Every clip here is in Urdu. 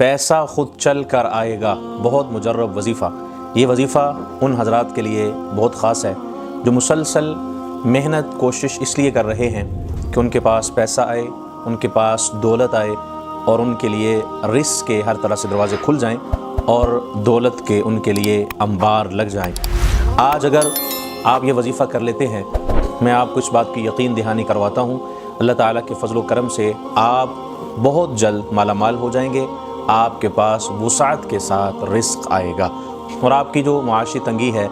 پیسہ خود چل کر آئے گا، بہت مجرب وظیفہ۔ یہ وظیفہ ان حضرات کے لیے بہت خاص ہے جو مسلسل محنت کوشش اس لیے کر رہے ہیں کہ ان کے پاس پیسہ آئے، ان کے پاس دولت آئے اور ان کے لیے رزق کے ہر طرح سے دروازے کھل جائیں اور دولت کے ان کے لیے انبار لگ جائیں۔ آج اگر آپ یہ وظیفہ کر لیتے ہیں، میں آپ کو اس بات کی یقین دہانی کرواتا ہوں، اللہ تعالیٰ کے فضل و کرم سے آپ بہت جلد مالا مال ہو جائیں گے، آپ کے پاس وسعت کے ساتھ رزق آئے گا، اور آپ کی جو معاشی تنگی ہے،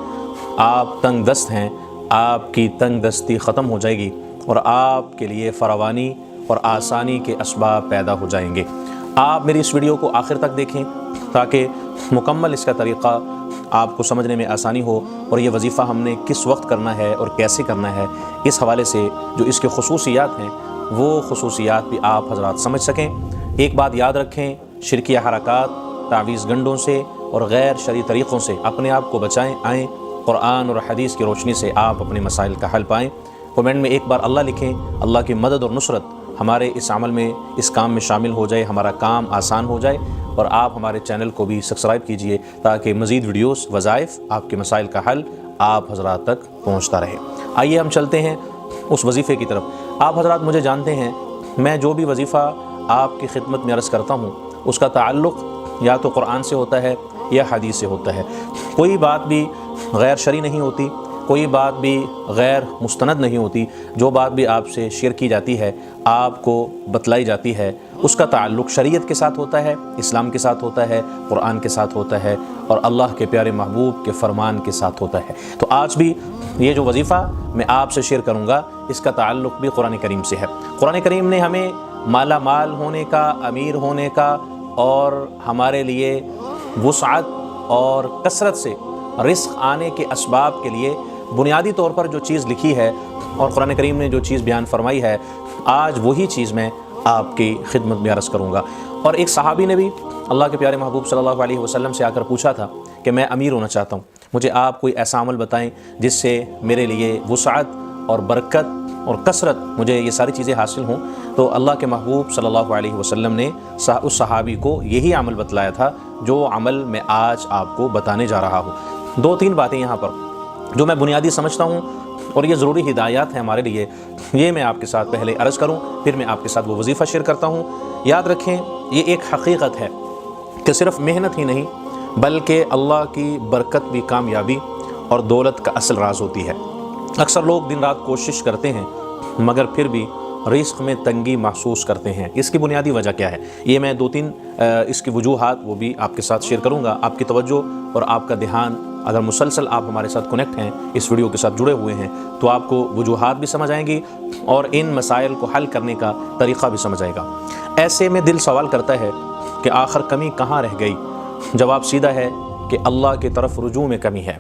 آپ تنگ دست ہیں، آپ کی تنگ دستی ختم ہو جائے گی اور آپ کے لیے فراوانی اور آسانی کے اسباب پیدا ہو جائیں گے۔ آپ میری اس ویڈیو کو آخر تک دیکھیں تاکہ مکمل اس کا طریقہ آپ کو سمجھنے میں آسانی ہو، اور یہ وظیفہ ہم نے کس وقت کرنا ہے اور کیسے کرنا ہے، اس حوالے سے جو اس کے خصوصیات ہیں وہ خصوصیات بھی آپ حضرات سمجھ سکیں۔ ایک بات یاد رکھیں، شرکیہ حرکات، تعویذ گنڈوں سے اور غیر شرعی طریقوں سے اپنے آپ کو بچائیں، آئیں قرآن اور حدیث کی روشنی سے آپ اپنے مسائل کا حل پائیں۔ کومنٹ میں ایک بار اللہ لکھیں، اللہ کی مدد اور نصرت ہمارے اس عمل میں، اس کام میں شامل ہو جائے، ہمارا کام آسان ہو جائے، اور آپ ہمارے چینل کو بھی سبسکرائب کیجئے تاکہ مزید ویڈیوز، وظائف، آپ کے مسائل کا حل آپ حضرات تک پہنچتا رہے۔ آئیے ہم چلتے ہیں اس وظیفے کی طرف۔ آپ حضرات مجھے جانتے ہیں، میں جو بھی وظیفہ آپ کی خدمت میں عرض کرتا ہوں اس کا تعلق یا تو قرآن سے ہوتا ہے یا حدیث سے ہوتا ہے۔ کوئی بات بھی غیر شرعی نہیں ہوتی، کوئی بات بھی غیر مستند نہیں ہوتی۔ جو بات بھی آپ سے شیئر کی جاتی ہے، آپ کو بتلائی جاتی ہے، اس کا تعلق شریعت کے ساتھ ہوتا ہے، اسلام کے ساتھ ہوتا ہے، قرآن کے ساتھ ہوتا ہے، اور اللہ کے پیارے محبوب کے فرمان کے ساتھ ہوتا ہے۔ تو آج بھی یہ جو وظیفہ میں آپ سے شیئر کروں گا، اس کا تعلق بھی قرآن کریم سے ہے۔ قرآن کریم نے ہمیں مالا مال ہونے کا، امیر ہونے کا، اور ہمارے لیے وسعت اور کثرت سے رزق آنے کے اسباب کے لیے بنیادی طور پر جو چیز لکھی ہے اور قرآن کریم نے جو چیز بیان فرمائی ہے، آج وہی چیز میں آپ کی خدمت میں عرض کروں گا۔ اور ایک صحابی نے بھی اللہ کے پیارے محبوب صلی اللہ علیہ وسلم سے آ کر پوچھا تھا کہ میں امیر ہونا چاہتا ہوں، مجھے آپ کوئی ایسا عمل بتائیں جس سے میرے لیے وسعت اور برکت اور کثرت، مجھے یہ ساری چیزیں حاصل ہوں۔ تو اللہ کے محبوب صلی اللہ علیہ وسلم نے اس صحابی کو یہی عمل بتلایا تھا جو عمل میں آج آپ کو بتانے جا رہا ہوں۔ دو تین باتیں یہاں پر جو میں بنیادی سمجھتا ہوں اور یہ ضروری ہدایات ہیں ہمارے لیے، یہ میں آپ کے ساتھ پہلے عرض کروں، پھر میں آپ کے ساتھ وہ وظیفہ شیئر کرتا ہوں۔ یاد رکھیں، یہ ایک حقیقت ہے کہ صرف محنت ہی نہیں بلکہ اللہ کی برکت بھی کامیابی اور دولت کا اصل راز ہوتی ہے۔ اکثر لوگ دن رات کوشش کرتے ہیں مگر پھر بھی رزق میں تنگی محسوس کرتے ہیں۔ اس کی بنیادی وجہ کیا ہے؟ یہ میں دو تین اس کی وجوہات وہ بھی آپ کے ساتھ شیئر کروں گا۔ آپ کی توجہ اور آپ کا دھیان، اگر مسلسل آپ ہمارے ساتھ کنیکٹ ہیں، اس ویڈیو کے ساتھ جڑے ہوئے ہیں، تو آپ کو وجوہات بھی سمجھ آئیں گی اور ان مسائل کو حل کرنے کا طریقہ بھی سمجھ آئے گا۔ ایسے میں دل سوال کرتا ہے کہ آخر کمی کہاں رہ گئی؟ جواب سیدھا ہے کہ اللہ کی طرف رجوع میں کمی ہے۔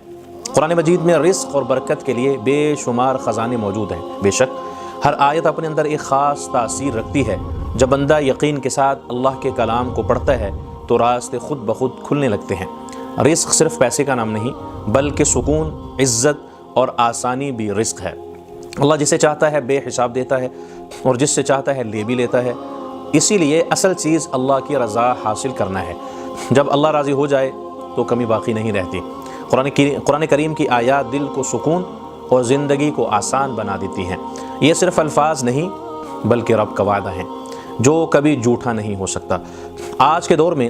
قرآن مجید میں رزق اور برکت کے لیے بے شمار خزانے موجود ہیں۔ بے شک ہر آیت اپنے اندر ایک خاص تاثیر رکھتی ہے۔ جب بندہ یقین کے ساتھ اللہ کے کلام کو پڑھتا ہے تو راستے خود بخود کھلنے لگتے ہیں۔ رزق صرف پیسے کا نام نہیں بلکہ سکون، عزت اور آسانی بھی رزق ہے۔ اللہ جسے چاہتا ہے بے حساب دیتا ہے اور جس سے چاہتا ہے لے بھی لیتا ہے۔ اسی لیے اصل چیز اللہ کی رضا حاصل کرنا ہے۔ جب اللہ راضی ہو جائے تو کمی باقی نہیں رہتی۔ قرآن کریم کی آیات دل کو سکون اور زندگی کو آسان بنا دیتی ہیں۔ یہ صرف الفاظ نہیں بلکہ رب کا وعدہ ہے جو کبھی جھوٹا نہیں ہو سکتا۔ آج کے دور میں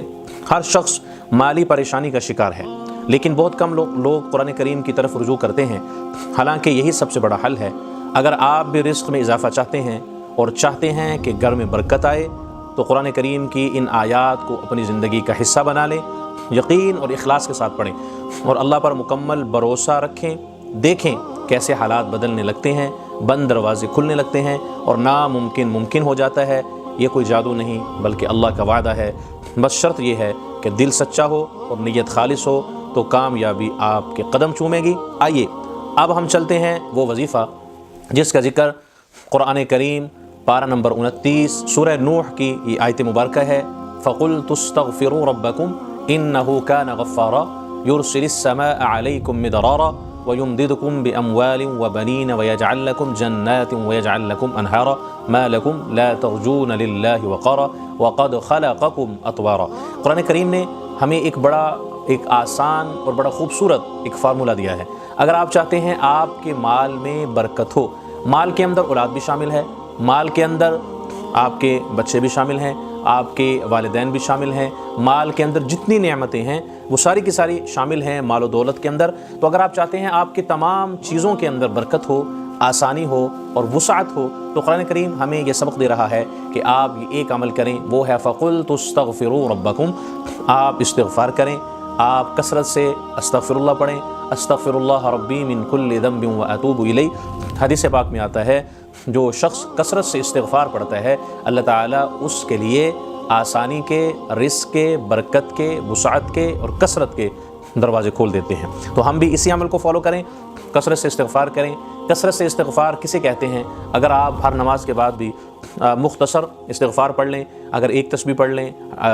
ہر شخص مالی پریشانی کا شکار ہے، لیکن بہت کم لوگ قرآن کریم کی طرف رجوع کرتے ہیں، حالانکہ یہی سب سے بڑا حل ہے۔ اگر آپ بھی رزق میں اضافہ چاہتے ہیں اور چاہتے ہیں کہ گھر میں برکت آئے تو قرآن کریم کی ان آیات کو اپنی زندگی کا حصہ بنا لیں، یقین اور اخلاص کے ساتھ پڑھیں اور اللہ پر مکمل بھروسہ رکھیں۔ دیکھیں کیسے حالات بدلنے لگتے ہیں، بند دروازے کھلنے لگتے ہیں اور ناممکن ممکن ہو جاتا ہے۔ یہ کوئی جادو نہیں بلکہ اللہ کا وعدہ ہے۔ بس شرط یہ ہے کہ دل سچا ہو اور نیت خالص ہو تو کامیابی آپ کے قدم چومے گی۔ آئیے اب ہم چلتے ہیں وہ وظیفہ جس کا ذکر قرآن کریم پارہ نمبر 29 سورہ نوح کی یہ آیت مبارکہ ہے۔ فَقُلْتُ اسْتَغْفِرُوا رَبَّكُمْ إِنَّهُ كَانَ غَفَّارًا يُرْسِلِ السَّمَاءَ عَلَيْكُمْ مِدْرَارًا وَيُمْدِدْكُمْ بِأَمْوَالٍ وَبَنِينَ وَيَجْعَلْ لَكُمْ جَنَّاتٍ وَيَجْعَلْ لَكُمْ أَنْهَارًا مَا لَكُمْ لَا تَرْجُونَ لِلَّهِ وَقَارًا وَقَدْ خَلَقَكُمْ أَطْوَارًا۔ قرآن کریم نے ہمیں ایک آسان اور بڑا خوبصورت ایک فارمولہ دیا ہے۔ اگر آپ چاہتے ہیں آپ کے مال میں برکت ہو، مال کے اندر اولاد بھی شامل ہے، مال کے اندر آپ کے بچے بھی شامل ہیں، آپ کے والدین بھی شامل ہیں، مال کے اندر جتنی نعمتیں ہیں وہ ساری کی ساری شامل ہیں مال و دولت کے اندر۔ تو اگر آپ چاہتے ہیں آپ کے تمام چیزوں کے اندر برکت ہو، آسانی ہو اور وسعت ہو، تو قرآن کریم ہمیں یہ سبق دے رہا ہے کہ آپ یہ ایک عمل کریں، وہ ہے فَقُلْتُ اسْتَغْفِرُوا رَبَّكُمْ۔ آپ استغفار کریں، آپ کثرت سے استغفر اللہ پڑھیں، استغفر اللہ ربی من کل ذنب واتوب الیہ۔ حدیث پاک میں آتا ہے جو شخص کثرت سے استغفار پڑھتا ہے اللہ تعالیٰ اس کے لیے آسانی کے، رزق کے، برکت کے، وسعت کے اور کثرت کے دروازے کھول دیتے ہیں۔ تو ہم بھی اسی عمل کو فالو کریں، کثرت سے استغفار کریں۔ کثرت سے استغفار کسے کہتے ہیں؟ اگر آپ ہر نماز کے بعد بھی مختصر استغفار پڑھ لیں، اگر ایک تسبیح پڑھ لیں،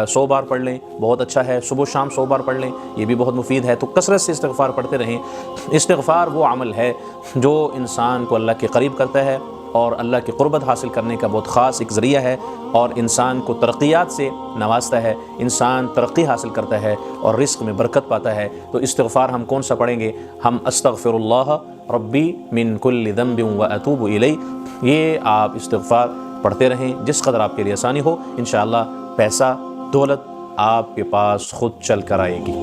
100 بار پڑھ لیں، بہت اچھا ہے۔ صبح و شام 100 بار پڑھ لیں، یہ بھی بہت مفید ہے۔ تو کثرت سے استغفار پڑھتے رہیں۔ استغفار وہ عمل ہے جو انسان کو اللہ کے قریب کرتا ہے اور اللہ کی قربت حاصل کرنے کا بہت خاص ایک ذریعہ ہے، اور انسان کو ترقیات سے نوازتا ہے، انسان ترقی حاصل کرتا ہے اور رزق میں برکت پاتا ہے۔ تو استغفار ہم کون سا پڑھیں گے؟ ہم استغفر اللہ ربی من کل ذنب واتوب الیہ، یہ آپ استغفار پڑھتے رہیں جس قدر آپ کے لیے آسانی ہو۔ انشاءاللہ پیسہ، دولت آپ کے پاس خود چل کر آئے گی۔